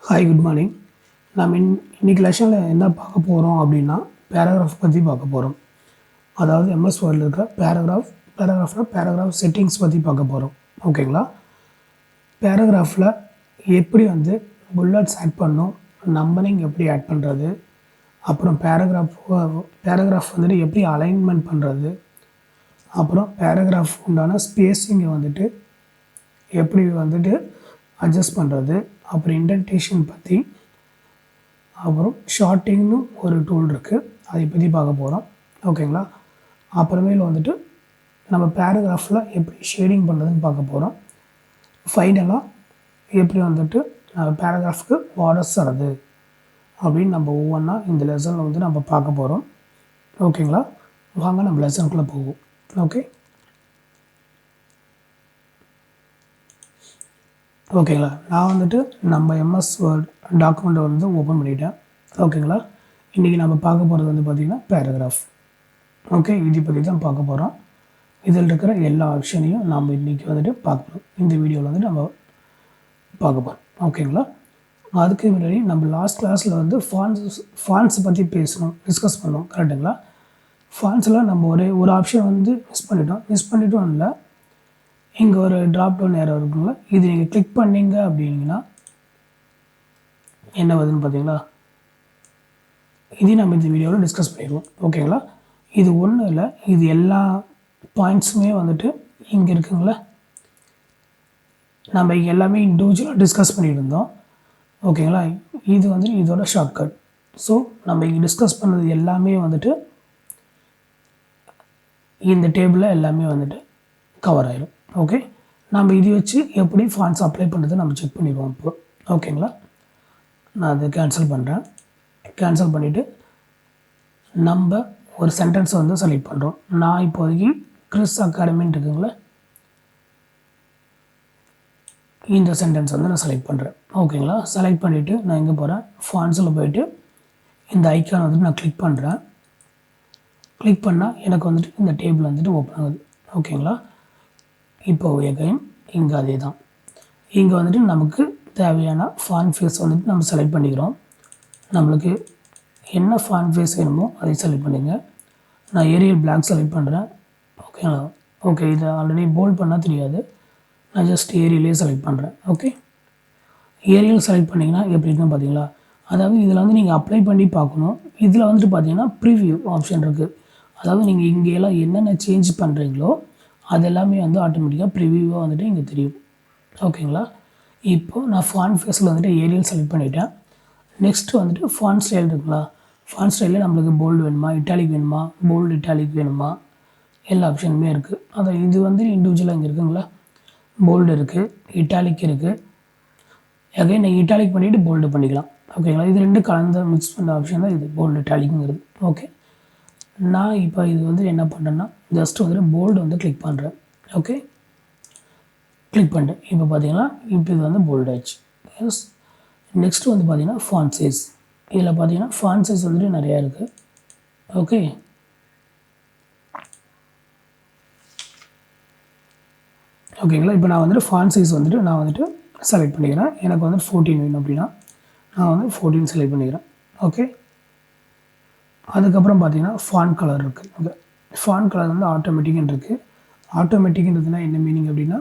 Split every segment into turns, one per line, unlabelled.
Hi good morning. நம்ம இன்றைக்கி லெசனில் என்ன பார்க்க போகிறோம் அப்படின்னா பேராகிராஃப் பற்றி பார்க்க போகிறோம். அதாவது எம்எஸ் வேர்டில் இருக்கிற பேராகிராஃப் செட்டிங்ஸ் பற்றி பார்க்க போகிறோம். ஓகேங்களா? பேராகிராஃபில் எப்படி புல்லட்ஸ் ஆட் பண்ணணும், நம்பரிங் எப்படி ஆட் பண்ணுறது, அப்புறம் பேராகிராஃப் எப்படி அலைன்மெண்ட் பண்ணுறது, அப்புறம் பேராகிராஃப் உண்டான ஸ்பேஸிங்கை எப்படி அட்ஜஸ்ட் பண்ணுறது, அப்புறம் இன்டென்டேஷன் பற்றி, அப்புறம் ஷார்ட்டிங்னு ஒரு டூல் இருக்குது, அதை பற்றி பார்க்க போகிறோம். ஓகேங்களா? அப்புறமேல் நம்ம பேராகிராஃபில் எப்படி ஷேடிங் பண்ணுறதுன்னு பார்க்க போகிறோம். ஃபைனலாக எப்படி நம்ம பேராகிராஃப்க்கு பார்டர்ஸ் தரது அப்படின்னு நம்ம ஒவ்வொன்றா இந்த லெசனில் நம்ம பார்க்க போகிறோம். ஓகேங்களா? வாங்க நம்ம லெசனுக்குள்ளே போவோம். ஓகேங்களா? நான் நம்ம எம்எஸ் வேர்ட் டாக்குமெண்ட்டை ஓப்பன் பண்ணிட்டேன். ஓகேங்களா? இன்றைக்கி நம்ம பார்க்க போகிறது பார்த்திங்கன்னா பேராகிராஃப். ஓகே, இதை பற்றி தான் பார்க்க போகிறோம். இதில் இருக்கிற எல்லா ஆப்ஷனையும் நாம் இன்றைக்கி பார்க்கணும். இந்த வீடியோவில் நம்ம பார்க்க போகிறோம். ஓகேங்களா? அதுக்கு முன்னாடி நம்ம லாஸ்ட் கிளாஸில் ஃபான்ட்ஸ் பற்றி டிஸ்கஸ் பண்ணோம். கரெக்டுங்களா? ஃபான்ட்ஸில் நம்ம ஒரு ஆப்ஷன் மிஸ் பண்ணிட்டோம் இல்லை, இங்கே ஒரு ட்ராப் டவுன் ஏரோ இருக்குங்களா, இது நீங்கள் கிளிக் பண்ணிங்க அப்படின்னா என்ன வருதுன்னு பார்த்தீங்களா? இதையும் நம்ம இந்த வீடியோவில் டிஸ்கஸ் பண்ணிடுவோம். ஓகேங்களா? இது ஒன்றும் இல்லை, இது எல்லா பாயிண்ட்ஸுமே இங்கே இருக்குங்களா, நம்ம இங்கே எல்லாமே இண்டிவிஜுவலாக டிஸ்கஸ் பண்ணிட்டு இருந்தோம். ஓகேங்களா? இது இதோட ஷார்ட்கட். ஸோ நம்ம இங்கே டிஸ்கஸ் பண்ணது எல்லாமே இந்த டேபிளில் எல்லாமே கவர் ஆயிடும். ஓகே, நம்ம இதை வச்சு எப்படி ஃபான்ட்ஸ் அப்ளை பண்ணுறது நம்ம செக் பண்ணிடுவோம் இப்போ. ஓகேங்களா? நான் அதை கேன்சல் பண்ணுறேன். கேன்சல் பண்ணிவிட்டு நம்ம ஒரு சென்டென்ஸை செலக்ட் பண்ணுறோம். நான் இப்போதைக்கு கிறிஸ் அகாடமின்னு இருக்குங்களா, இந்த சென்டென்ஸ் நான் செலக்ட் பண்ணுறேன். ஓகேங்களா? செலக்ட் பண்ணிவிட்டு நான் எங்கே போகிறேன், ஃபான்ட்ஸில் போயிட்டு இந்த ஐக்கான் நான் கிளிக் பண்ணுறேன். கிளிக் பண்ணால் எனக்கு இந்த டேபிள் ஓப்பன் ஆகுது. ஓகேங்களா? இப்போ எகைன் இங்கே அதே தான். இங்கே நமக்கு தேவையான ஃபாண்ட் ஃபேஸ் நம்ம செலக்ட் பண்ணிக்கிறோம். நம்மளுக்கு என்ன ஃபாண்ட் ஃபேஸ் வேணுமோ அதை செலக்ட் பண்ணிங்க. நான் ஏரியல் பிளாக் செலக்ட் பண்ணுறேன். ஓகேங்களா? ஓகே, இதை ஆல்ரெடி போல்ட் பண்ணால் தெரியாது, நான் ஜஸ்ட் ஏரியலே செலக்ட் பண்ணுறேன். ஓகே, ஏரியல் செலக்ட் பண்ணிங்கன்னா எப்படி இருக்குன்னு பார்த்தீங்களா? அதாவது இதில் நீங்கள் அப்ளை பண்ணி பார்க்கணும். இதில் பார்த்தீங்கன்னா ப்ரிவ்யூ ஆப்ஷன் இருக்குது. அதாவது நீங்கள் இங்கேயெல்லாம் என்னென்ன சேஞ்ச் பண்ணுறீங்களோ அது எல்லாமே ஆட்டோமேட்டிக்காக ப்ரிவியூவாக இங்கே தெரியும். ஓகேங்களா? இப்போது நான் ஃபாண்ட் ஃபேஸில் ஏரியல் செலக்ட் பண்ணிவிட்டேன். நெக்ஸ்ட்டு ஃபாண்ட் ஸ்டைல் இருக்குங்களா, ஃபாண்ட் ஸ்டைலில் நம்மளுக்கு போல்டு வேணுமா, இட்டாலிக் வேணுமா, போல்டு இட்டாலிக் வேணுமா, எல்லா ஆப்ஷனுமே இருக்குது. அதை இது இண்டிவிஜுவலாக இங்கே இருக்குங்களா, போல்டு இருக்குது, இட்டாலிக் இருக்குது. அகைன் நான் இட்டாலிக் பண்ணிவிட்டு போல்டு பண்ணிக்கலாம். ஓகேங்களா? இது ரெண்டு கலந்து மிக்ஸ் பண்ண ஆப்ஷன் தான் இது போல்டு இட்டாலிக்குங்கிறது. ஓகே, நான் இப்போ இது என்ன பண்ணுறேன்னா ஜஸ்ட் போல்டு கிளிக் பண்ணுறேன். ஓகே, கிளிக் பண்ணிட்டேன். இப்போ பார்த்தீங்கன்னா இப்போ இது போல்டு ஆயிடுச்சு. எஸ், நெக்ஸ்ட்டு பார்த்தீங்கன்னா ஃபாண்ட் சைஸ். இதில் பார்த்தீங்கன்னா ஃபாண்ட் சைஸ் நிறையா இருக்குது. ஓகே, ஓகேங்களா? இப்போ நான் ஃபாண்ட் சைஸ் நான் செலக்ட் பண்ணிக்கிறேன். எனக்கு 14 வேணும் அப்படின்னா நான் 14 செலக்ட் பண்ணிக்கிறேன். ஓகே, அதுக்கப்புறம் பார்த்தீங்கன்னா ஃபாண்ட் கலர் இருக்குது. ஓகே, ஃபாண்ட் கலர் ஆட்டோமேட்டிக்னு இருக்குது. ஆட்டோமேட்டிக்ன்றதுனா என்ன மீனிங் அப்படின்னா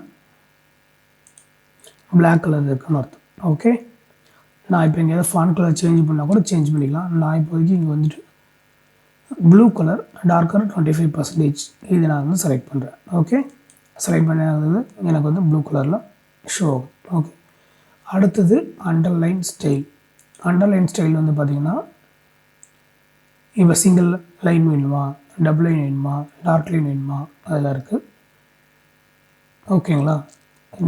பிளாக் கலர் இருக்குன்னு அர்த்தம். ஓகே, நான் இப்போ எங்கேயாவது ஃபாண்ட் கலர் சேஞ்ச் பண்ணால் கூட சேஞ்ச் பண்ணிக்கலாம். நான் இப்போதைக்கு இங்கே ப்ளூ கலர் டார்க்கர் 25% இது நான் செலக்ட் பண்ணுறேன். ஓகே, செலக்ட் பண்ணது எனக்கு ப்ளூ கலரில் ஷோ ஆகும். ஓகே, அடுத்தது அண்டர்லைன் ஸ்டைல். அண்டர்லைன் ஸ்டைல் பார்த்திங்கன்னா இப்போ சிங்கிள் லைன் வேணுமா, டபுள் லைன் வேணுமா, டார்க் லைன் வேணுமா, அதெல்லாம் இருக்குது. ஓகேங்களா?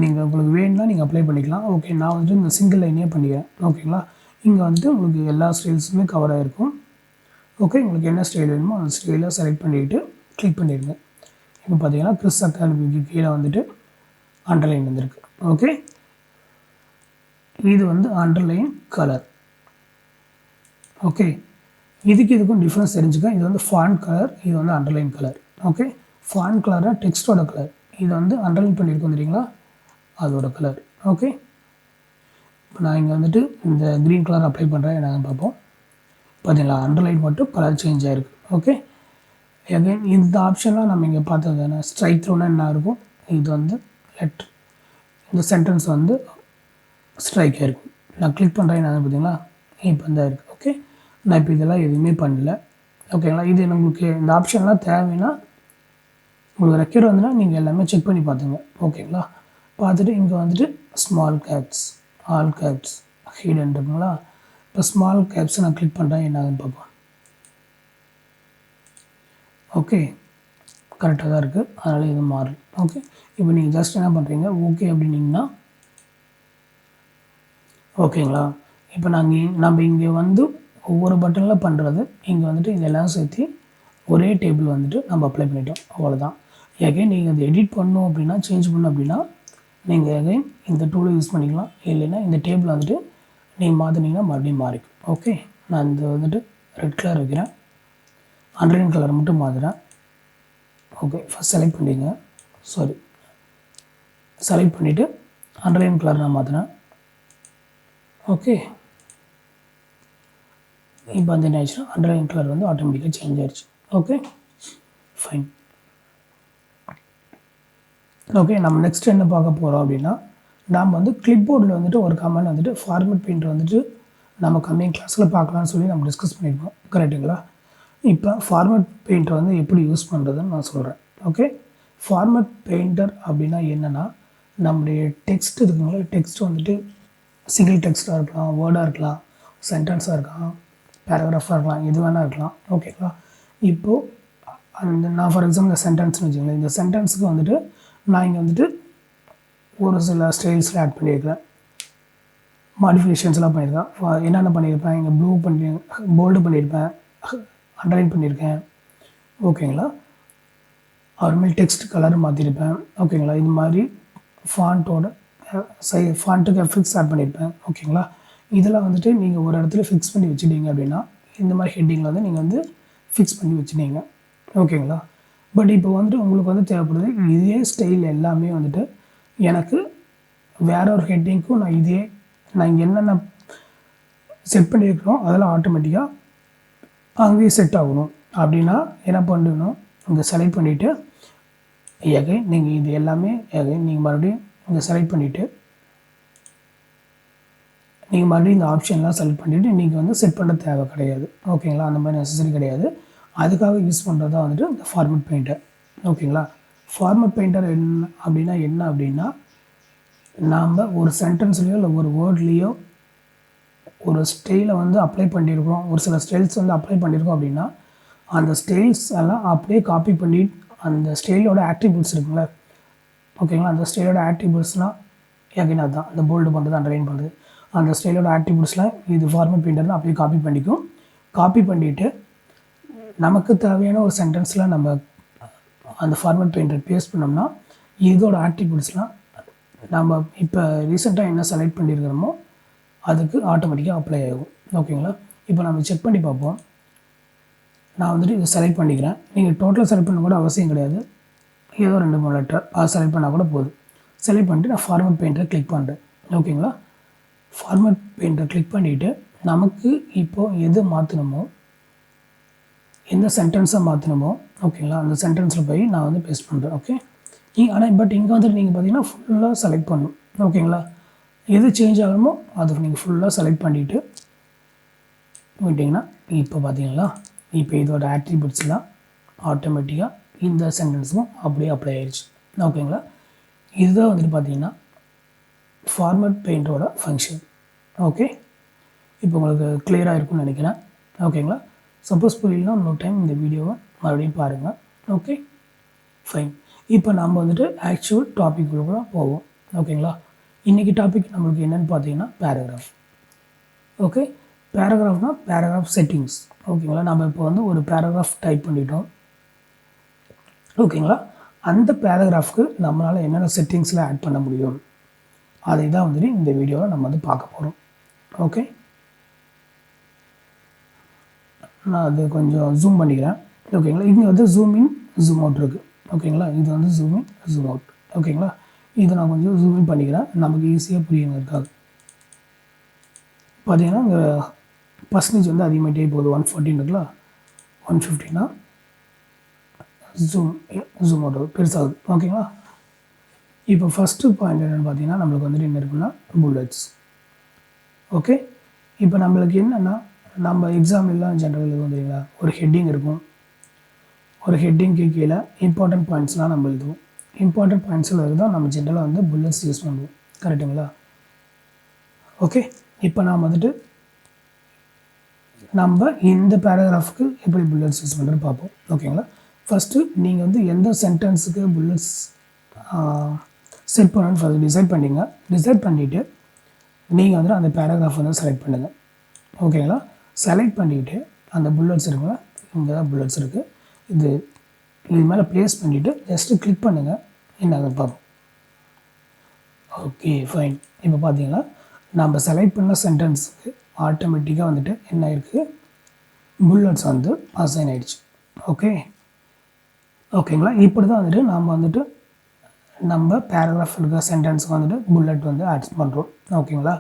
நீங்கள் உங்களுக்கு வேணும்னா நீங்கள் அப்ளை பண்ணிக்கலாம். ஓகே, நான் இந்த சிங்கிள் லைனே பண்ணிக்கிறேன். ஓகேங்களா? இங்கே உங்களுக்கு எல்லா ஸ்டைல்ஸுமே கவர் ஆகிருக்கும். ஓகே, உங்களுக்கு என்ன ஸ்டைல் வேணுமோ அந்த ஸ்டைலை செலக்ட் பண்ணிவிட்டு கிளிக் பண்ணிடுங்க. இப்போ பார்த்தீங்கன்னா கிறிஸ் அகாடமிக்கு கீழே அண்டர்லைன் வந்துருக்கு. ஓகே, இது அண்டர்லைன் கலர். ஓகே, இதுக்கும் டிஃப்ரென்ஸ் தெரிஞ்சுக்க. இது ஃபாண்ட் கலர், இது அண்டர்லைன் கலர். ஓகே, ஃபாண்ட் கலராக டெக்ஸ்ட்டோட கலர், இது அண்டர்லைன் பண்ணியிருக்கோம் தெரியுங்களா, அதோட கலர். ஓகே, இப்போ நான் இங்கே வந்துட்டு இந்த க்ரீன் கலர் அப்ளை பண்ணுறேன் என்னன்னு பார்ப்போம். பார்த்தீங்களா, அண்டர்லைன் மட்டும் கலர் சேஞ்ச் ஆகிருக்கு. ஓகே, அகைன் இந்த ஆப்ஷன்லாம் நம்ம இங்கே பார்த்தது தானே. ஸ்ட்ரைக் த்ரூனா என்ன இருக்கும், இது வந்து லெட்ரு, இந்த சென்டென்ஸ் வந்து ஸ்ட்ரைக் ஆகிருக்கும். நான் கிளிக் பண்ணுறேன் என்ன பார்த்தீங்களா, இப்போ தான் இருக்குது. ஓகே, நான் இப்போ இதெல்லாம் எதுவுமே பண்ணல. ஓகேங்களா, இது உங்களுக்கு இந்த ஆப்ஷன்லாம் தேவைன்னா உங்களுக்கு ரெக்யூர் வந்துன்னா நீங்கள் எல்லாமே செக் பண்ணி பார்த்துங்க. ஓகேங்களா, பார்த்துட்டு இங்கே வந்துட்டு small caps, all caps, hidden இருக்குங்களா. இப்போ ஸ்மால் கேப்ஸ் நான் கிளிக் பண்ணுறேன் என்ன ஆகுதுன்னு பார்ப்போம். ஓகே, கரெக்டாக தான் இருக்குது, அதனால் இது மாறல. ஓகே, இப்போ நீங்கள் ஜஸ்ட் என்ன பண்ணுறீங்க, ஓகே அப்படின்னீங்கன்னா ஓகேங்களா. இப்போ நம்ம இங்கே வந்து ஒவ்வொரு பட்டனில் பண்ணுறது இங்கே வந்துட்டு இதெல்லாம் சேர்த்து ஒரே டேபிள் வந்துட்டு நம்ம அப்ளை பண்ணிட்டோம், அவ்வளோதான். எகைன் நீங்கள் அதை எடிட் பண்ணணும் அப்படின்னா, சேஞ்ச் பண்ணணும் அப்படின்னா நீங்கள் எகைன் இந்த டூலை யூஸ் பண்ணிக்கலாம். இல்லைன்னா இந்த டேபிள் வந்துட்டு நீங்கள் மாற்றினீங்கன்னா மறுபடியும் மாறிக்கும். ஓகே, நான் இந்த வந்துட்டு ரெட் கலர் வைக்கிறேன், அண்டர்லைன் கலர் மட்டும் மாற்றுறேன். ஓகே, ஃபஸ்ட் செலக்ட் பண்ணிங்க, செலக்ட் பண்ணிவிட்டு அண்டர்லைன் கலர் நான் மாற்றினேன். ஓகே, இப்போ வந்து என்ன ஆயிடுச்சுன்னா அண்டர்லைன் கலர் வந்து ஆட்டோமேட்டிக்காக சேஞ்ச் ஆயிடுச்சு. Okay, fine. ஓகே, நம்ம நெக்ஸ்ட் என்ன பார்க்க போகிறோம் அப்படின்னா, நாம் வந்து கிளிப் போர்டில் வந்துட்டு ஒரு கமெண்ட் வந்துட்டு ஃபார்மேட் பெயிண்டர் வந்துட்டு நம்ம கம்மிங் கிளாஸில் பார்க்கலான்னு சொல்லி நம்ம டிஸ்கஸ் பண்ணியிருக்கோம், கரெக்டுங்களா. இப்போ ஃபார்மேட் பெயிண்டர் வந்து எப்படி யூஸ் பண்ணுறதுன்னு நான் சொல்கிறேன். ஓகே, ஃபார்மேட் பெயிண்டர் அப்படின்னா என்னென்னா, நம்முடைய டெக்ஸ்ட் இருக்குங்களா, டெக்ஸ்ட் வந்துட்டு சிங்கிள் டெக்ஸ்ட்டாக இருக்கலாம், வேர்டாக இருக்கலாம், சென்டென்ஸாக இருக்கலாம், பேராகிராஃபாக இருக்கலாம், எது வேணால் இருக்கலாம். ஓகேங்களா, இப்போது அந்த நான் ஃபார் எக்ஸாம்பிள் இந்த சென்டென்ஸ்னு வச்சுக்கோங்களேன், இந்த சென்டென்ஸுக்கு வந்துட்டு நான் இங்கே வந்துட்டு ஒரு சில ஸ்டைல்ஸில் ஆட் பண்ணியிருக்கேன், மாடிஃபிகேஷன்ஸ்லாம் பண்ணியிருக்கேன். என்னென்ன பண்ணியிருப்பேன், இங்கே ப்ளூ பண்ணி போல்டு பண்ணியிருப்பேன், அண்டர்லைன் பண்ணியிருக்கேன். ஓகேங்களா, அப்புறமேல் டெக்ஸ்ட் கலர் மாற்றிருப்பேன். ஓகேங்களா, இது மாதிரி ஃபாண்ட்டோட ஃபாண்ட்டுக்கு எஃபெக்ட்ஸ் ஆட் பண்ணியிருப்பேன். ஓகேங்களா, இதெல்லாம் வந்துட்டு நீங்கள் ஒரு இடத்துல ஃபிக்ஸ் பண்ணி வச்சுட்டீங்க அப்படின்னா இந்த மாதிரி ஹெட்டிங்கில் வந்து நீங்கள் வந்து ஃபிக்ஸ் பண்ணி வச்சுட்டீங்க. ஓகேங்களா, பட் இப்போ வந்துட்டு உங்களுக்கு வந்து தேவைப்படுது இதே ஸ்டைல் எல்லாமே வந்துட்டு எனக்கு வேற ஒரு ஹெட்டிங்க்கும் நான் இங்கே என்னென்ன செட் பண்ணியிருக்கிறோம் அதெல்லாம் ஆட்டோமேட்டிக்காக அங்கேயே செட் ஆகணும் அப்படின்னா என்ன பண்ணணும், இங்கே செலக்ட் பண்ணிவிட்டு எகைன் நீங்கள் இது எல்லாமே எகைன் நீங்கள் மறுபடியும் இங்கே செலக்ட் பண்ணிவிட்டு நீங்கள் மறுபடியும் இந்த ஆப்ஷன்லாம் செலக்ட் பண்ணிவிட்டு நீங்கள் வந்து செட் பண்ண தேவை கிடையாது. ஓகேங்களா, அந்த மாதிரி நெசசரி கிடையாது. அதுக்காக யூஸ் பண்ணுறது தான் வந்துட்டு இந்த ஃபார்மேட் பெயிண்டர். ஓகேங்களா, ஃபார்மேட் பெயிண்டர் என்ன அப்படின்னா நாம் ஒரு சென்டென்ஸ்லேயோ இல்லை ஒரு வேர்ட்லேயோ ஒரு ஸ்டைலை வந்து அப்ளை பண்ணியிருக்கோம், ஒரு சில ஸ்டைல்ஸ் வந்து அப்ளை பண்ணியிருக்கோம் அப்படின்னா அந்த ஸ்டைல்ஸ் எல்லாம் அப்படியே காப்பி பண்ணி அந்த ஸ்டைலோட ஆட்ரிபியூட்ஸ் இருக்குங்களா. ஓகேங்களா, அந்த ஸ்டைலோட ஆட்ரிபியூட்ஸ்னால் எகைன் அதுதான் அந்த போல்டு பண்ணுறது, அண்டர்லைன் பண்ணுறது, அந்த ஸ்டைலோட ஆட்ரிபியூட்ஸ்லாம் இது ஃபார்மேட் பெயிண்டர்னு அப்படியே காப்பி பண்ணிக்கும். காப்பி பண்ணிவிட்டு நமக்கு தேவையான ஒரு சென்டென்ஸில் நம்ம அந்த ஃபார்மேட் பெயிண்டர் பேஸ்ட் பண்ணோம்னா இதோட ஆட்ரிபியூட்ஸ்லாம் நம்ம இப்போ ரீசெண்டாக என்ன செலக்ட் பண்ணியிருக்கிறோமோ அதுக்கு ஆட்டோமேட்டிக்காக அப்ளை ஆகும். ஓகேங்களா, இப்போ நம்ம செக் பண்ணி பார்ப்போம். நான் வந்துட்டு இதை செலக்ட் பண்ணிக்கிறேன். நீங்கள் டோட்டலாக செலக்ட் பண்ண கூட அவசியம் கிடையாது, ஏதோ 2-3 லெட்டர் அது செலக்ட் பண்ணால் கூட போதும். செலக்ட் பண்ணிட்டு நான் ஃபார்மேட் பெயிண்டரை கிளிக் பண்ணுறேன். ஓகேங்களா, ஃபார்மேட் பெயிண்டரை கிளிக் பண்ணிவிட்டு நமக்கு இப்போது எது மாற்றணுமோ, எந்த சென்டென்ஸை மாற்றணுமோ ஓகேங்களா, அந்த சென்டென்ஸில் போய் நான் வந்து பேஸ்ட் பண்ணுறேன். ஓகே, ஆனால் பட் இங்கே வந்துட்டு நீங்கள் பார்த்தீங்கன்னா ஃபுல்லாக செலக்ட் பண்ணணும். ஓகேங்களா, எது சேஞ்ச் ஆகணுமோ அதை நீங்கள் ஃபுல்லாக செலக்ட் பண்ணிவிட்டு விட்டிங்கன்னா இப்போ பார்த்தீங்களா, இப்போ இதோட ஆட்ரிபியூட்ஸ்லாம் ஆட்டோமேட்டிக்காக இந்த சென்டென்ஸும் அப்படியே அப்ளை ஆயிடுச்சு. ஓகேங்களா, இதுதான் வந்துட்டு பார்த்தீங்கன்னா ஃபார்மேட் பெயிண்டரோட ஃபங்க்ஷன். ஓகே, இப்போ உங்களுக்கு கிளியராக இருக்கும்னு நினைக்கிறேன். ஓகேங்களா, சப்போஸ் புரியலன்னா இன்னொரு டைம் இந்த வீடியோவை மறுபடியும் பாருங்கள். Okay, fine. இப்போ நம்ம வந்துட்டு ஆக்சுவல் டாபிக்குள்ளே போவோம். ஓகேங்களா, இன்றைக்கி டாபிக் நம்மளுக்கு என்னென்னு பார்த்தீங்கன்னா பேராகிராஃப். ஓகே, பேராகிராஃப்னால் பேராகிராஃப் செட்டிங்ஸ். ஓகேங்களா, நம்ம இப்போ வந்து ஒரு பேராகிராஃப் டைப் பண்ணிட்டோம். ஓகேங்களா, அந்த பேராகிராஃப்க்கு நம்மளால் என்னென்ன செட்டிங்ஸில் ஆட் பண்ண முடியும் அதை தான் வந்துட்டு இந்த வீடியோவில் நம்ம வந்து பார்க்க போகிறோம். ஓகே, நான் அது கொஞ்சம் ஜூம் பண்ணிக்கிறேன். ஓகேங்களா, இங்கே வந்து ஜூம் இன் ஜூம் அவுட் இருக்குது. ஓகேங்களா, இது வந்து ஜூம் இன் ஜூம் அவுட். ஓகேங்களா, இதை நான் கொஞ்சம் ஜூம் இன் பண்ணிக்கிறேன் நமக்கு ஈஸியாக புரியுங்கிறதுக்காக. பார்த்தீங்கன்னா இங்கே பர்சன்டேஜ் வந்து அதிகமாகிட்டே போகுது. 114 இருக்குல்ல, 150னா ஜூம் அவுட் பெருசாகுது. ஓகேங்களா. இப்போ ஃபஸ்ட்டு பாயிண்ட் என்னென்னு பார்த்தீங்கன்னா நம்மளுக்கு வந்துட்டு என்ன இருக்குன்னா புல்லட்ஸ். ஓகே. இப்போ நம்மளுக்கு என்னென்னா நம்ம எக்ஸாம்லாம் ஜென்ரல் இது வந்துங்களா ஒரு ஹெட்டிங் இருக்கும். ஒரு ஹெட்டிங்க்கு கீழே இம்பார்ட்டன்ட் பாயிண்ட்ஸ்லாம் நம்ம எழுதுவோம். இம்பார்ட்டன்ட் பாயிண்ட்ஸில் தான் நம்ம ஜென்ரலாக வந்து புல்லட்ஸ் யூஸ் பண்ணுவோம். கரெக்டுங்களா. ஓகே. இப்போ நாம் வந்துட்டு நம்ம இந்த பேராகிராஃபுக்கு எப்படி புல்லட்ஸ் யூஸ் பண்ணுறதுன்னு பார்ப்போம். ஓகேங்களா. ஃபஸ்ட்டு நீங்கள் வந்து எந்த சென்டென்ஸுக்கு புல்லட்ஸ் செட் பண்ணணும்னு ஃபஸ்ட்டு டிசைட் பண்ணிங்க. டிசைட் பண்ணிவிட்டு நீங்கள் வந்துட்டு அந்த பேராகிராஃப் வந்து செலக்ட் பண்ணுங்கள். ஓகேங்களா. செலக்ட் பண்ணிவிட்டு அந்த புல்லட்ஸ் இருக்குங்களா, இங்கே தான் புல்லட்ஸ் இருக்குது. இது மேலே ப்ளேஸ் பண்ணிவிட்டு ஜஸ்ட்டு கிளிக் பண்ணுங்கள். என்ன ஆகுதுன்னு பார்ப்போம். Okay fine. இப்போ பார்த்தீங்கன்னா நம்ம செலக்ட் பண்ண சென்டென்ஸுக்கு ஆட்டோமேட்டிக்காக வந்துட்டு என்ன இருக்குது, புல்லட்ஸ் வந்து அசைன் ஆகிடுச்சு. ஓகேங்களா. இப்படி தான் வந்துட்டு நாம் வந்துட்டு நம்ம பேராகிராஃப் இருக்கிற சென்டென்ஸுக்கு வந்துட்டு புல்லட் வந்து ஆட் பண்ணுறோம். ஓகேங்களா.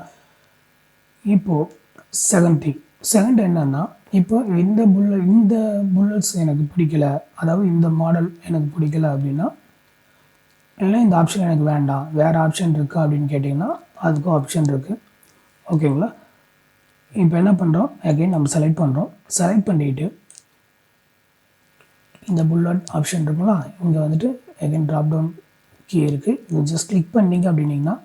இப்போது செகண்ட் என்னென்னா, இப்போ இந்த புல்லட்ஸ் எனக்கு பிடிக்கல, அதாவது இந்த மாடல் எனக்கு பிடிக்கல அப்படின்னா, இல்லை இந்த ஆப்ஷன் எனக்கு வேண்டாம், வேறு ஆப்ஷன் இருக்கா அப்படின்னு கேட்டிங்கன்னா அதுக்கும் ஆப்ஷன் இருக்குது. ஓகேங்களா. இப்போ என்ன பண்ணுறோம், அகைன் நம்ம செலக்ட் பண்ணுறோம். செலக்ட் பண்ணிவிட்டு இந்த புல்லட் ஆப்ஷன் இருக்குங்களா, இங்கே வந்துட்டு அகைன் ட்ராப் டவுன் கீ இருக்குது. இது ஜஸ்ட் கிளிக் பண்ணிங்க அப்படின்னிங்கன்னா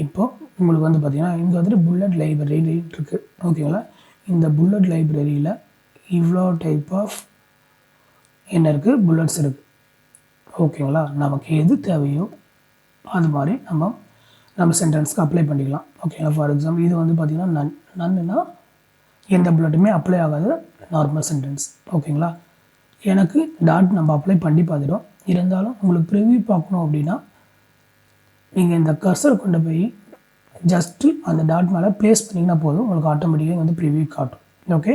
இப்போது உங்களுக்கு வந்து பார்த்திங்கன்னா இங்கே வந்துட்டு புல்லட் லைப்ரரி இருக்குது. ஓகேங்களா. இந்த புல்லட் லைப்ரரியில் இவ்வளோ டைப் ஆஃப் என்ன இருக்குது, புல்லட்ஸ் இருக்குது. ஓகேங்களா. நமக்கு எது தேவையோ அது மாதிரி நம்ம சென்டென்ஸ்க்கு அப்ளை பண்ணிக்கலாம். ஓகேங்களா. ஃபார் எக்ஸாம்பிள் இது வந்து பார்த்திங்கன்னா நன்னுனா எந்த புல்லட்டுமே அப்ளை ஆகாது, நார்மல் சென்டென்ஸ். ஓகேங்களா. எனக்கு டாட் நம்ம அப்ளை பண்ணி பார்த்துட்டோம். இருந்தாலும் உங்களுக்கு ப்ரிவ்யூ பார்க்கணும் அப்படின்னா நீங்கள் இந்த கர்சர் கொண்டு போய் ஜஸ்ட்டு அந்த டாட் மேலே ப்ளேஸ் பண்ணிங்கன்னா போதும், உங்களுக்கு ஆட்டோமேட்டிக்காக வந்து ப்ரிவ்யூ காட்டும். ஓகே.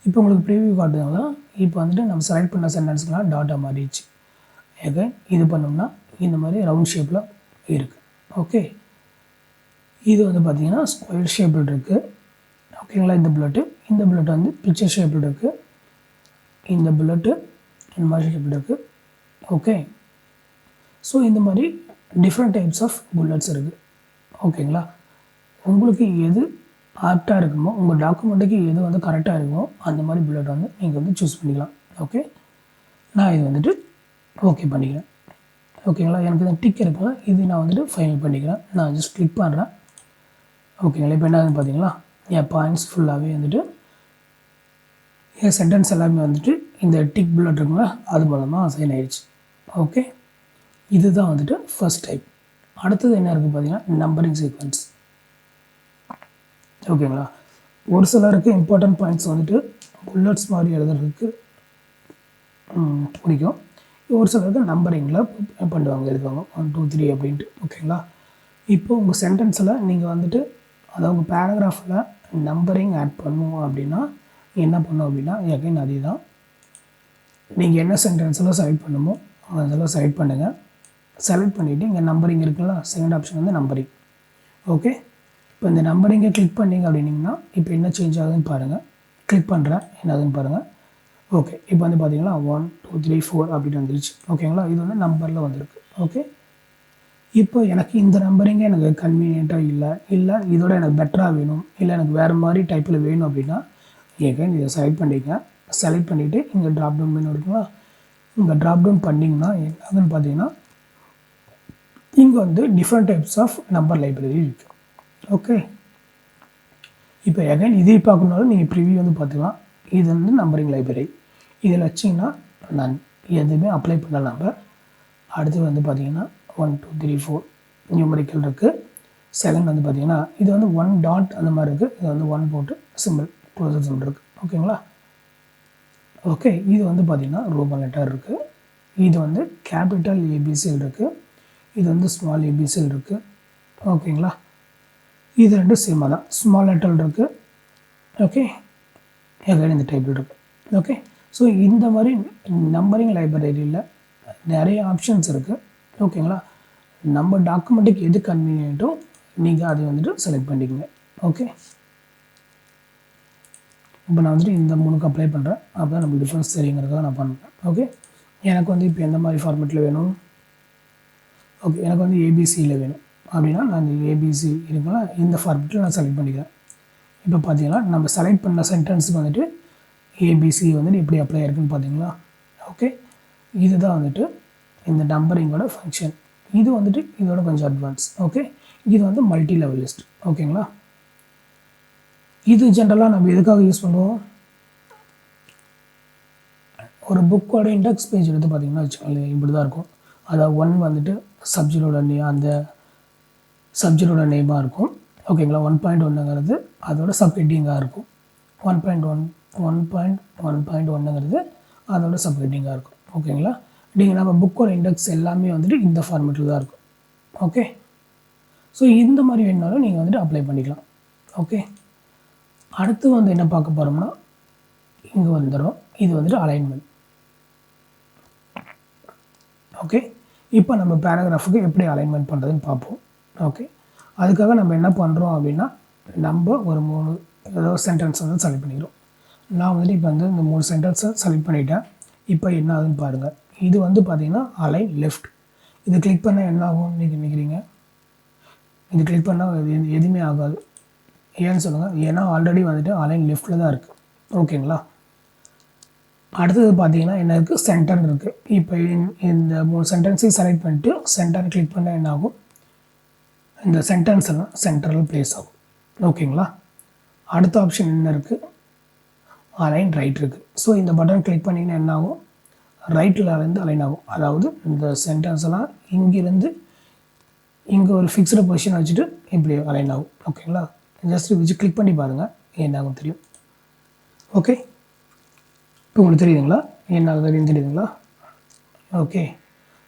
இப்போ உங்களுக்கு ப்ரிவ்யூ காட்டுறதுனால இப்போ வந்துட்டு நம்ம செலக்ட் பண்ண சென்டென்ஸ்க்கெலாம் டாட்டாக மாறிடுச்சு. இது பண்ணோம்னா இந்த மாதிரி ரவுண்ட் ஷேப்பில் இருக்குது. ஓகே. இது வந்து பார்த்திங்கன்னா ஸ்கொயர் ஷேப்பில் இருக்குது. ஓகேங்களா. இந்த புல்லட்டு வந்து பிக்சர் ஷேப்பில் இருக்குது. இந்த புல்லட்டு இந்த மாதிரி ஷேப்பில் இருக்குது. ஓகே. ஸோ இந்த மாதிரி டிஃப்ரெண்ட் டைப்ஸ் ஆஃப் புல்லட்ஸ் இருக்குது. ஓகேங்களா. உங்களுக்கு எது ஆப்டாக இருக்குமோ, உங்கள் டாக்குமெண்ட்டுக்கு எது வந்து கரெக்டாக இருக்குமோ அந்த மாதிரி புல்லட் வந்து நீங்கள் வந்து சூஸ் பண்ணிக்கலாம். ஓகே. நான் இது வந்துட்டு ஓகே பண்ணிக்கிறேன். ஓகேங்களா. எனக்கு இந்த டிக் இருக்குல்ல, இது நான் வந்துட்டு ஃபைனல் பண்ணிக்கிறேன். நான் ஜஸ்ட் கிளிக் பண்ணுறேன். ஓகேங்களா. இப்போ என்ன பார்த்தீங்களா, என் பாயிண்ட்ஸ் ஃபுல்லாகவே வந்துட்டு என் சென்டென்ஸ் எல்லாமே வந்துட்டு இந்த டிக் புல்லட் இருக்குங்களா அது மூலமாக அசைன் ஆகிடுச்சு. ஓகே. இதுதான் வந்துட்டு ஃபர்ஸ்ட் டைப். அடுத்தது என்ன இருக்குது பார்த்தீங்கன்னா நம்பரிங் சீக்வன்ஸ். ஓகேங்களா. ஒரு சிலருக்கு இம்பார்ட்டன்ட் பாயிண்ட்ஸ் வந்துட்டு புல்லட்ஸ் மாதிரி எழுதுறதுக்கு பிடிக்கும். ஒரு சிலருக்கு நம்பரிங்கில் எழுதுவாங்க 1 2 3 அப்படின்ட்டு. ஓகேங்களா. இப்போ உங்கள் சென்டென்ஸில் நீங்கள் வந்துட்டு அதாவது உங்கள் பேராகிராஃபில் நம்பரிங் ஆட் பண்ணுவோம் அப்படின்னா என்ன பண்ணும் அப்படின்னா எகைன் அதே தான், நீங்கள் என்ன சென்டென்ஸில் செலக்ட் பண்ணுமோ அதெல்லாம் செலக்ட் பண்ணுங்கள். செலக்ட் பண்ணிவிட்டு இங்கே நம்பரிங் இருக்குல்ல, செகண்ட் ஆப்ஷன் வந்து நம்பரிங். ஓகே. இப்போ இந்த நம்பரிங்கை கிளிக் பண்ணிங்க அப்படின்னிங்கன்னா இப்போ என்ன சேஞ்ச் ஆகுதுன்னு பாருங்கள். கிளிக் பண்ணுறேன், என்ன ஆகுதுன்னு பாருங்கள். ஓகே. இப்போ வந்து பார்த்தீங்கன்னா 1 2 3 4 அப்படின்னு வந்துருச்சு. ஓகேங்களா. இது வந்து நம்பரில் வந்திருக்கு. ஓகே. இப்போ எனக்கு இந்த நம்பரிங்கே எனக்கு கன்வீனியண்ட்டாக இல்லை இதோட எனக்கு பெட்டராக வேணும், இல்லை எனக்கு வேறு மாதிரி டைப்பில் வேணும் அப்படின்னா எகைன் இதை செலக்ட் பண்ணிங்க. செலக்ட் பண்ணிவிட்டு இங்கே ட்ராப் டவுன் மெனு இருக்குங்களா, இங்கே ட்ராப் டவுன் பண்ணிங்கன்னா என்ன ஆகுதுன்னு பார்த்தீங்கன்னா இங்கே வந்து different types of number library இருக்குது. ஓகே. இப்போ எகைன் இதே பார்க்கணுன்னாலும் நீங்கள் ப்ரிவியூ வந்து பார்த்துக்கலாம். இது வந்து நம்பரிங் லைப்ரரி. இதில் வச்சிங்கன்னா நான் எதுவுமே அப்ளை பண்ண நம்பர். அடுத்து வந்து பார்த்திங்கன்னா 1 2 3 4 நியூமரிக்கல் இருக்குது. செகண்ட் வந்து பார்த்திங்கன்னா இது வந்து 1 டாட் அந்த மாதிரி இருக்குது. இது வந்து 1 போட்டு சிம்பிள் க்ளோசர் சிம்பிள் இருக்குது. ஓகேங்களா. ஓகே. இது வந்து பார்த்திங்கன்னா ரோமன் லெட்டர் இருக்குது. இது வந்து கேபிட்டல் ஏபிசிஎல் இருக்குது. இது வந்து ஸ்மால் ஏபிசிஎல் இருக்குது. ஓகேங்களா. இது ரெண்டும் சேமாக தான், ஸ்மால் லெட்டர் இருக்குது. ஓகே. எகைன் இந்த டைப்பில் இருக்குது. ஓகே. ஸோ இந்த மாதிரி நம்பரிங் லைப்ரரியில் நிறைய ஆப்ஷன்ஸ் இருக்குது. ஓகேங்களா. நம்ம டாக்குமெண்ட்டுக்கு எது கன்வீனியன்ட்டோ நீங்கள் அதை வந்துட்டு செலக்ட் பண்ணிக்கோங்க. ஓகே. இப்போ நான் வந்துட்டு இந்த 3க்கு அப்ளை பண்ணுறேன். அப்போ தான் நமக்கு டிஃப்ரென்ஸ் தெரியுங்கிறதுக்காக நான் பண்ணுறேன். ஓகே, எனக்கு வந்து இப்போ எந்த மாதிரி ஃபார்மேட்டில் வேணும்? ஓகே, எனக்கு வந்து ஏபிசியில் வேணும் அப்படின்னா நான் இந்த ஏபிசி இருக்குங்களா, இந்த ஃபார்மேட்டில் நான் செலக்ட் பண்ணிக்கிறேன். இப்போ பார்த்தீங்கன்னா நம்ம செலக்ட் பண்ண சென்டென்ஸுக்கு வந்துட்டு ஏபிசி வந்துட்டு எப்படி அப்ளை ஆயிருக்குன்னு பார்த்தீங்களா? ஓகே, இதுதான் வந்துட்டு இந்த நம்பரிங்கோட ஃபங்க்ஷன். இது வந்துட்டு இதோட கொஞ்சம் அட்வான்ஸ். ஓகே, இது வந்து மல்டி லெவல் லிஸ்ட். ஓகேங்களா, இது ஜென்ரலாக நம்ம எதுக்காக யூஸ் பண்ணுவோம்? ஒரு புக்கோட இண்டெக்ஸ் பேஜ் எடுத்து பார்த்தீங்கன்னா வச்சுக்கோங்களேன், இப்படி தான் இருக்கும். அதாவது 1 வந்துட்டு சப்ஜெக்டோட அந்த சப்ஜெக்டோட நேமாக இருக்கும். ஓகேங்களா, 1.1ங்கிறது அதோட சப்ஹெட்டிங்காக இருக்கும். 1.1.1.1ங்கிறது அதோட சப்ஹெட்டிங்காக இருக்கும். ஓகேங்களா, நீங்கள் நம்ம புக்கோட இண்டெக்ஸ் எல்லாமே வந்துட்டு இந்த ஃபார்மேட்டில் தான் இருக்கும். ஓகே, ஸோ இந்த மாதிரி வேணுனாலும் நீங்கள் வந்துட்டு அப்ளை பண்ணிக்கலாம். ஓகே, அடுத்து வந்து என்ன பார்க்க போகிறோம்னா இங்கே வந்துடும். இது வந்துட்டு அலைன்மெண்ட். ஓகே, இப்போ நம்ம பேராகிராஃபுக்கு எப்படி அலைன்மெண்ட் பண்ணுறதுன்னு பார்ப்போம். ஓகே, அதுக்காக நம்ம என்ன பண்ணுறோம் அப்படின்னா நம்ம ஒரு 3 ஏதோ சென்டென்ஸ் வந்து செலக்ட் பண்ணிக்கிறோம். நான் வந்துட்டு இப்போ வந்து இந்த 3 சென்டென்ஸை செலக்ட் பண்ணிட்டேன். இப்போ என்ன ஆகுதுன்னு பாருங்கள். இது வந்து பார்த்திங்கன்னா அலைன் லெஃப்ட். இது கிளிக் பண்ணால் என்ன ஆகும் நீங்கள் நினைக்கிறீங்க? இது கிளிக் பண்ணால் எதுவுமே ஆகாது. ஏன்னு சொல்லுங்கள். ஏன்னா ஆல்ரெடி வந்துட்டு அலைன் லெஃப்ட்டில் தான் இருக்குது. ஓகேங்களா, அடுத்தது பார்த்தீங்கன்னா என்ன இருக்குது? சென்டர் இருக்குது. இப்போ இந்த 3 சென்டென்ஸையும் செலக்ட் பண்ணிட்டு சென்டர் கிளிக் பண்ணால் என்ன ஆகும்? இந்த சென்டென்ஸ் எல்லாம் சென்டரில் ப்ளேஸ் ஆகும். ஓகேங்களா, அடுத்த ஆப்ஷன் என்ன இருக்குது? அலைன் ரைட் இருக்குது. ஸோ இந்த பட்டன் கிளிக் பண்ணிங்கன்னா என்ன ஆகும்? ரைட்டில் இருந்து அலைன் ஆகும். அதாவது இந்த சென்டென்ஸ் எல்லாம் இங்கேருந்து இங்கே ஒரு ஃபிக்ஸ்டு பொசிஷன் வச்சுட்டு இப்படி அலைன் ஆகும். ஓகேங்களா, ஜஸ்ட் வச்சு கிளிக் பண்ணி பாருங்கள் என்ன ஆகும் தெரியும். ஓகே, இப்போ உங்களுக்கு தெரியுதுங்களா என்ன ஆகுது தெரியுதுங்களா? ஓகே,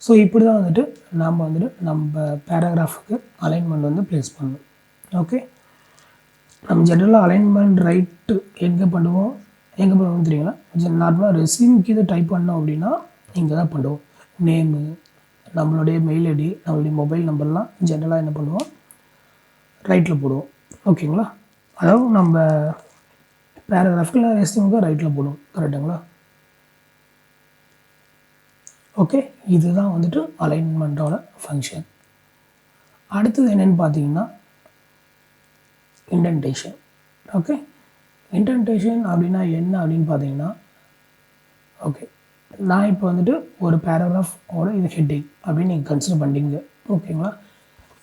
ஸோ இப்படி தான் வந்துட்டு நாம் வந்துட்டு நம்ம பேராகிராஃபுக்கு அலைன்மெண்ட் வந்து ப்ளேஸ் பண்ணணும். ஓகே, நம்ம ஜென்ரலாக அலைன்மெண்ட் ரைட்டு எங்கே பண்ணுவோம் தெரியுங்களா? நார்மலாக ரெஸ்யூம்க்கு இது டைப் பண்ணோம் அப்படின்னா இங்கே தான் பண்ணுவோம். நேமு, நம்மளுடைய மெயில் ஐடி, நம்மளுடைய மொபைல் நம்பர்லாம் ஜென்ரலாக என்ன பண்ணுவோம்? ரைட்டில் போடுவோம். ஓகேங்களா, அதாவது நம்ம பேராகிராஃபில் ரெஸ்யூமுக்கு ரைட்டில் போடுவோம். கரெக்டுங்களா? ஓகே, இதுதான் வந்துட்டு அலைன்மெண்ட்டோட ஃபங்க்ஷன். அடுத்தது என்னென்னு பார்த்தீங்கன்னா இண்டென்டேஷன். ஓகே, இண்டென்டேஷன் அப்படின்னா என்ன அப்படின்னு பார்த்தீங்கன்னா, ஓகே நான் இப்போ வந்துட்டு ஒரு பேராகிராஃபோட இது ஹெட்டிங் அப்படின்னு நீங்கள் கன்சிடர் பண்ணிங்க. ஓகேங்களா,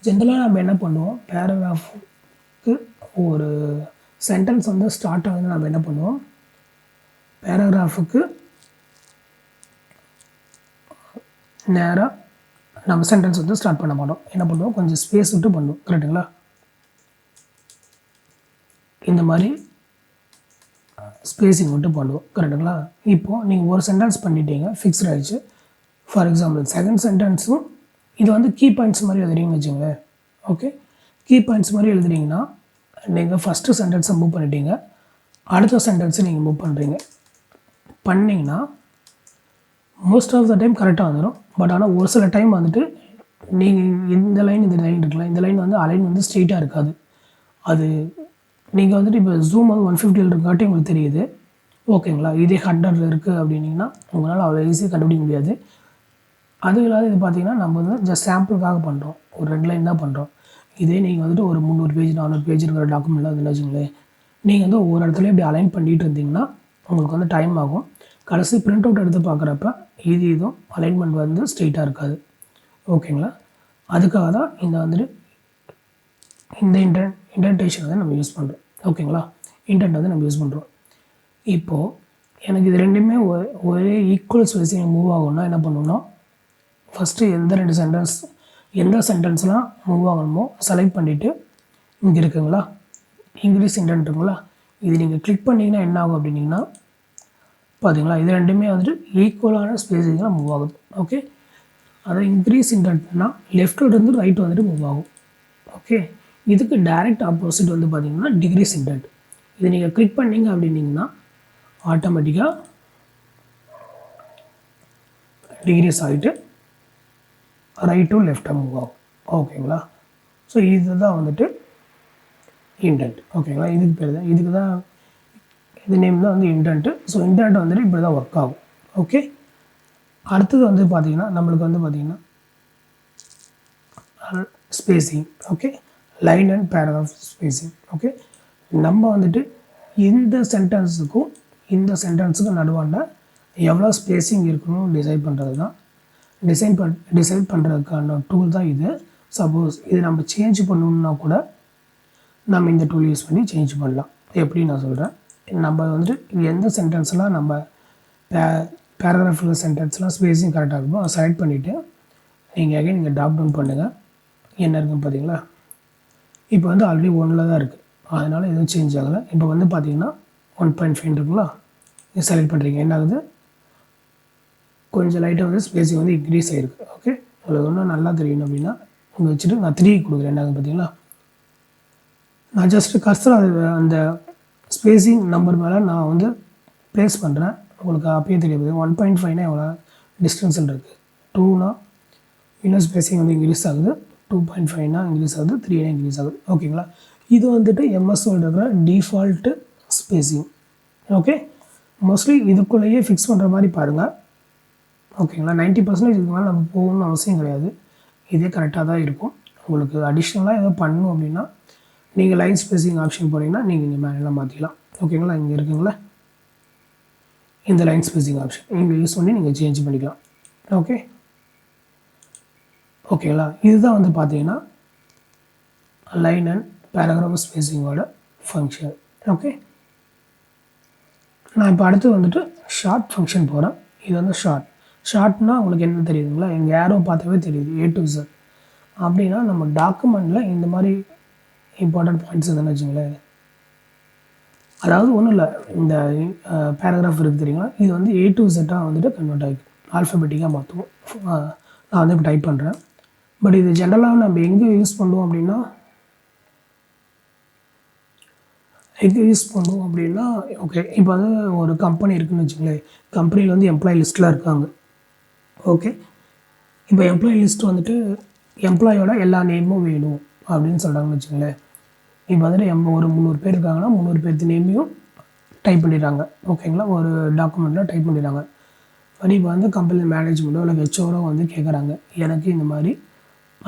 ஜென்ரலாக நம்ம என்ன பண்ணுவோம்? பேராகிராஃபுக்கு ஒரு சென்டென்ஸ் வந்து ஸ்டார்ட் ஆகுது. நம்ம என்ன பண்ணுவோம்? பேராகிராஃபுக்கு நேராக நம்ம சென்டென்ஸ் வந்து ஸ்டார்ட் பண்ண மாட்டோம். என்ன பண்ணுவோம்? கொஞ்சம் ஸ்பேஸ் விட்டு பண்ணுவோம். கரெக்டுங்களா? இந்த மாதிரி ஸ்பேஸிங் விட்டு பண்ணுவோம். கரெக்டுங்களா? இப்போது நீங்கள் ஒரு சென்டென்ஸ் பண்ணிட்டீங்க, ஃபிக்ஸ்ட் ஆகிடுச்சு. ஃபார் எக்ஸாம்பிள் செகண்ட் சென்டென்ஸும் இது வந்து கீ பாயிண்ட்ஸ் மாதிரி எழுதுறீங்கன்னு வச்சுங்களேன். ஓகே, கீ பாயிண்ட்ஸ் மாதிரி எழுதுறீங்கன்னா நீங்கள் ஃபஸ்ட்டு சென்டென்ஸை மூவ் பண்ணிட்டீங்க, அடுத்த சென்டென்ஸை நீங்கள் மூவ் பண்ணிங்கன்னா மோஸ்ட் ஆஃப் த டைம் கரெக்டாக வந்துடும். பட் ஆனால் ஒரு சில டைம் வந்துட்டு நீங்கள் இந்த லைன் இருக்கலாம், இந்த லைன் வந்து அலைன் வந்து ஸ்ட்ரெயிட்டாக இருக்காது. அது நீங்கள் வந்துட்டு இப்போ ஜூம் வந்து 150 இருக்காட்டி உங்களுக்கு தெரியுது. ஓகேங்களா, இதே 100 இருக்குது அப்படின்னிங்கன்னா உங்களால் அவ்வளோ ஈஸியாக கண்டுபிடிக்க முடியாது. அதுவும் இல்லாத இது பார்த்தீங்கன்னா நம்ம வந்து ஜஸ்ட் சாம்பிளுக்காக பண்ணுறோம், ஒரு 2 லைன் தான் பண்ணுறோம். இதே நீங்கள் வந்துட்டு ஒரு 300 பேஜ் 400 பேஜ் இருக்கிற டாக்குமெண்ட்டில் வந்து வச்சுங்களேன், நீங்கள் வந்து ஒவ்வொரு இடத்துலையும் இப்படி அலைன் பண்ணிகிட்டு இருந்தீங்கன்னா உங்களுக்கு வந்து டைம் ஆகும். கடைசி பிரிண்ட் அவுட் எடுத்து பார்க்குறப்ப இதுவும் அலைன்மெண்ட் வந்து ஸ்ட்ரெயிட்டாக இருக்காது. ஓகேங்களா, அதுக்காக தான் இந்த வந்துட்டு இந்த இண்டென்டேஷன் வந்து நம்ம யூஸ் பண்ணுறோம். ஓகேங்களா, இண்டென்ட் வந்து நம்ம யூஸ் பண்ணுறோம். இப்போது எனக்கு இது ரெண்டுமே ஒரே ஈக்குவல் ஸ்பேஸிங் மூவ் ஆகணும்னா என்ன பண்ணணும்னா, ஃபஸ்ட்டு எந்த சென்டென்ஸ்லாம் மூவ் ஆகணுமோ செலக்ட் பண்ணிவிட்டு இங்கே இருக்குங்களா இங்கிலீஷ் இண்டென்ட் இருக்குங்களா, இது நீங்கள் கிளிக் பண்ணிங்கன்னா என்ன ஆகும் அப்படின்னிங்கன்னா பார்த்தீங்களா, இது ரெண்டுமே வந்துட்டு ஈக்குவலான ஸ்பேஸிங்லாம் மூவ் ஆகுது. ஓகே, அதாவது இன்க்ரீஸ் இண்டென்ட்னா லெஃப்ட்லேருந்து ரைட் வந்துட்டு மூவ் ஆகும். ஓகே, இதுக்கு டைரக்ட் ஆப்போசிட் வந்து பார்த்திங்கன்னா டிக்ரீஸ் இண்டென்ட். இது நீங்கள் கிளிக் பண்ணிங்க அப்படின்னிங்கன்னா ஆட்டோமேட்டிக்காக டிக்ரீஸ் ஆகிட்டு ரைட் டு லெஃப்டாக மூவ் ஆகும். ஓகேங்களா, ஸோ இதுதான் வந்துட்டு இண்டென்ட். ஓகேங்களா, இதுக்கு பேர் தான் இது நேம் தான் வந்து இன்டென்ட்டு. ஸோ இன்டென்ட் வந்துட்டு இப்படி தான் ஒர்க் ஆகும். ஓகே, அடுத்தது வந்து பார்த்திங்கன்னா நம்மளுக்கு வந்து பார்த்திங்கன்னா spacing. Okay, line and paragraph spacing. Okay, நம்ம வந்துட்டு இந்த சென்டென்ஸுக்கும் இந்த சென்டென்ஸுக்கும் நடுவாண்ட எவ்வளோ ஸ்பேஸிங் இருக்கணும் டிசைட் பண்ணுறது தான். டிசைட் பண்ணுறதுக்கான டூல் தான் இது. சப்போஸ் இது நம்ம சேஞ்ச் பண்ணணுன்னா கூட நம்ம இந்த டூல் யூஸ் பண்ணி சேஞ்ச் பண்ணலாம். எப்படி நான் சொல்கிறேன், நம்ம வந்துட்டு எந்த சென்டென்ஸ்லாம் நம்ம பேராகிராஃபில் சென்டென்ஸ்லாம் ஸ்பேஸிங் கரெக்டாக இருக்குமோ அதை செலக்ட் பண்ணிவிட்டு நீங்கள் ட்ராப் டவுன் பண்ணுங்கள். என்ன இருக்குன்னு பார்த்தீங்களா, இப்போ வந்து ஆல்ரெடி 1ல் தான் இருக்குது, அதனால் எதுவும் சேஞ்ச் ஆகலை. இப்போ வந்து பார்த்தீங்கன்னா 1.5 இருக்குங்களா, இது செலக்ட் பண்ணுறீங்க, என்ன ஆகுது, கொஞ்சம் லைட்டாக வந்து ஸ்பேஸிங் வந்து இன்க்ரீஸ் ஆகிருக்கு. ஓகே, உங்களுக்கு இன்னும் நல்லா தெரியணும் அப்படின்னா உங்கள் வச்சுட்டு நான் 3 கொடுக்குறேன். என்ன ஆகுது பார்த்தீங்களா, நான் ஜஸ்ட்டு கர்சர் அந்த ஸ்பேஸிங் நம்பர் மேலே நான் வந்து ப்ளேஸ் பண்ணுறேன். உங்களுக்கு அப்பயே தெரியாது 1.5னா எவ்வளோ டிஸ்டன்ஸில் இருக்குது. 2னா இன்னும் ஸ்பேஸிங் வந்து இன்க்ரீஸ் ஆகுது, 2.5னா இன்க்ரீஸ் ஆகுது, 3னா இன்க்ரீஸ் ஆகுது. ஓகேங்களா, இது வந்துட்டு எம்எஸ்ஓட இருக்கிற டிஃபால்ட்டு ஸ்பேஸிங். ஓகே, மோஸ்ட்லி இதுக்குள்ளேயே ஃபிக்ஸ் பண்ணுற மாதிரி பாருங்கள். ஓகேங்களா, 90% இதுக்கு மேலே நம்ம போகணும்னு அவசியம் கிடையாது, இதே கரெக்டாக தான் இருக்கும். உங்களுக்கு அடிஷ்னலாக ஏதோ பண்ணணும் அப்படின்னா நீங்கள் லைன் ஸ்பேஸிங் ஆப்ஷன் போனீங்கன்னா நீங்கள் இங்கே மேலே மாற்றிக்கலாம். ஓகேங்களா, இங்கே இருக்குங்களா இந்த லைன் ஸ்பேஸிங் ஆப்ஷன், இங்கே யூஸ் பண்ணி நீங்கள் சேஞ்ச் பண்ணிக்கலாம். ஓகே, ஓகேங்களா, இதுதான் வந்து பார்த்தீங்கன்னா லைன் அண்ட் பேராகிராஃப் ஸ்பேஸிங்கோட ஃபங்க்ஷன். ஓகே, நான் இப்போ அடுத்து வந்துட்டு ஷார்ட் ஃபங்க்ஷன் போகிறேன். இது வந்து ஷார்ட்னா உங்களுக்கு என்ன தெரியுதுங்களா, எங்கள் ஏரோ பார்த்தாவே தெரியுது A to Z. அப்படின்னா நம்ம டாக்குமெண்ட்டில் இந்த மாதிரி இம்பார்ட்டன்ட் பாயிண்ட்ஸ் எதுன்னு வச்சுங்களேன், அதாவது ஒன்றும் இல்லை, இந்த பேராகிராஃப் இருக்குது தெரியுங்களா, இது வந்து A to Z வந்துட்டு கன்வெர்ட் ஆகிக்கும், ஆல்ஃபபெட்டிக்காக மாற்றுவோம். நான் வந்து இப்போ டைப் பண்ணுறேன். பட் இது ஜென்ரலாக நம்ம எங்கே யூஸ் பண்ணுவோம் அப்படின்னா ஓகே, இப்போ வந்து ஒரு கம்பெனி இருக்குதுன்னு வச்சுங்களேன், கம்பெனியில் வந்து எம்ப்ளாயி லிஸ்ட்டில் இருக்காங்க. ஓகே, இப்போ எம்ப்ளாயி லிஸ்ட் வந்துட்டு எம்ப்ளாயோட எல்லா நேமும் வேணும் அப்படின்னு சொல்கிறாங்கன்னு வச்சுங்களேன். இப்போ வந்துட்டு ஒரு 300 பேர் இருக்காங்கன்னா 300 பேர்த்து நேமையும் டைப் பண்ணிடுறாங்க. ஓகேங்களா, ஒரு டாக்குமெண்ட்டில் டைப் பண்ணிடுறாங்க. பட் இப்போ வந்து கம்பெனி மேனேஜ்மெண்ட்டோ இல்லை ஹெச்ஓரோ வந்து கேட்குறாங்க, எனக்கு இந்த மாதிரி